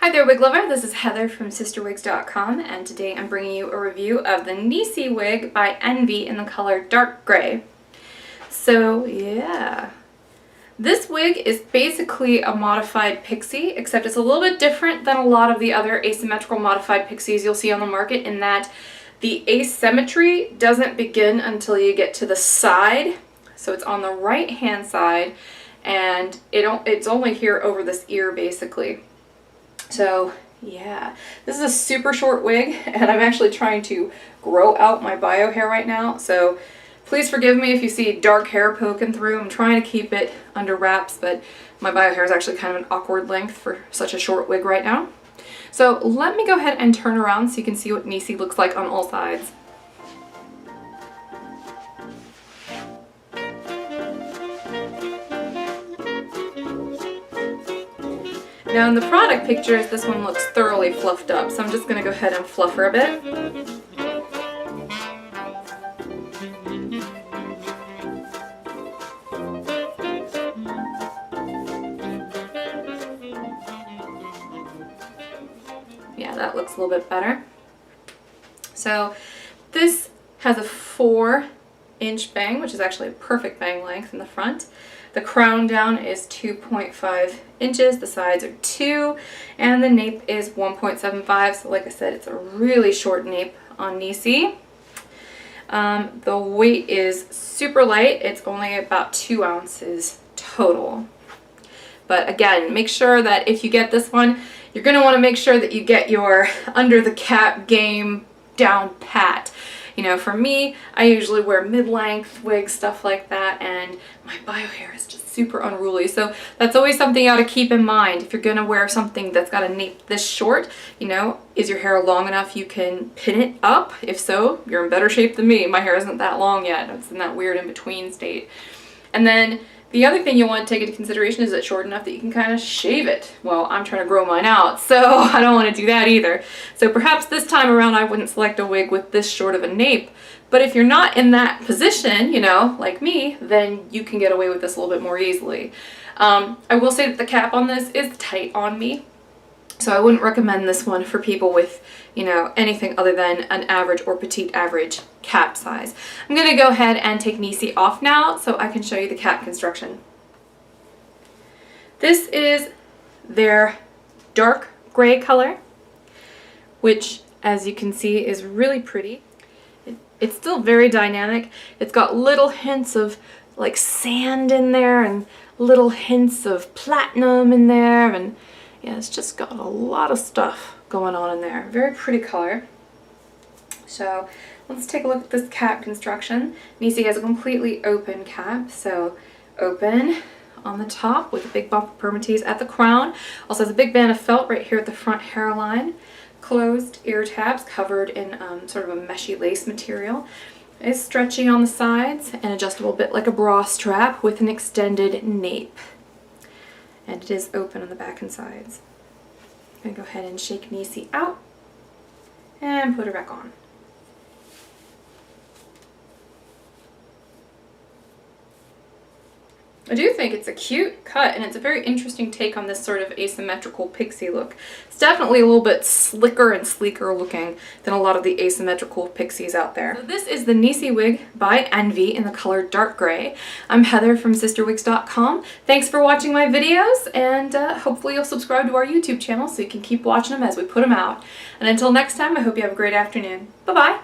Hi there, wig lover. This is Heather from CysterWigs.com, and today I'm bringing you a review of the Nieci wig by Envy in the color dark gray. So yeah, this wig is basically a modified pixie, except it's a little bit different than a lot of the other asymmetrical modified pixies you'll see on the market in that the asymmetry doesn't begin until you get to the side. So it's on the right hand side, and it's only here over this ear basically. So yeah, this is a super short wig, and I'm actually trying to grow out my bio hair right now, so please forgive me if you see dark hair poking through. I'm trying to keep it under wraps, but my bio hair is actually kind of an awkward length for such a short wig right now. So let me go ahead and turn around so you can see what Nieci looks like on all sides. Now in the product pictures, this one looks thoroughly fluffed up, so I'm just going to go ahead and fluff her a bit. Yeah, that looks a little bit better. So this has a 4-inch bang, which is actually a perfect bang length in the front. The crown down is 2.5 inches, the sides are 2, and the nape is 1.75. So like I said, it's a really short nape on Nieci. The weight is super light. It's only about 2 ounces total. But again, make sure that if you get this one, you're going to want to make sure that you get your under the cap game down pat. You know, for me, I usually wear mid-length wigs, stuff like that, and my bio hair is just super unruly. So that's always something you ought to keep in mind. If you're going to wear something that's got a nape this short, you know, is your hair long enough you can pin it up? If so, you're in better shape than me. My hair isn't that long yet. It's in that weird in-between state. And then the other thing you'll want to take into consideration is it's short enough that you can kind of shave it. Well, I'm trying to grow mine out, so I don't want to do that either. So perhaps this time around I wouldn't select a wig with this short of a nape. But if you're not in that position, you know, like me, then you can get away with this a little bit more easily. I will say that the cap on this is tight on me, so I wouldn't recommend this one for people with, you know, anything other than an average or petite average cap size. I'm going to go ahead and take Nieci off now so I can show you the cap construction. This is their dark gray color, which as you can see is really pretty. It's still very dynamic. It's got little hints of like sand in there and little hints of platinum in there, and yeah, it's just got a lot of stuff going on in there. Very pretty color. So let's take a look at this cap construction. Nieci has a completely open cap, so open on the top with a big bump of permatease at the crown. Also has a big band of felt right here at the front hairline. Closed ear tabs covered in sort of a meshy lace material. It's stretchy on the sides and adjustable a bit like a bra strap with an extended nape. And it is open on the back and sides. I'm going to go ahead and shake Nieci out and put her back on. I do think it's a cute cut, and it's a very interesting take on this sort of asymmetrical pixie look. It's definitely a little bit slicker and sleeker looking than a lot of the asymmetrical pixies out there. So this is the Nieci wig by Envy in the color dark gray. I'm Heather from CysterWigs.com. Thanks for watching my videos, and hopefully you'll subscribe to our YouTube channel so you can keep watching them as we put them out. And until next time, I hope you have a great afternoon. Bye-bye!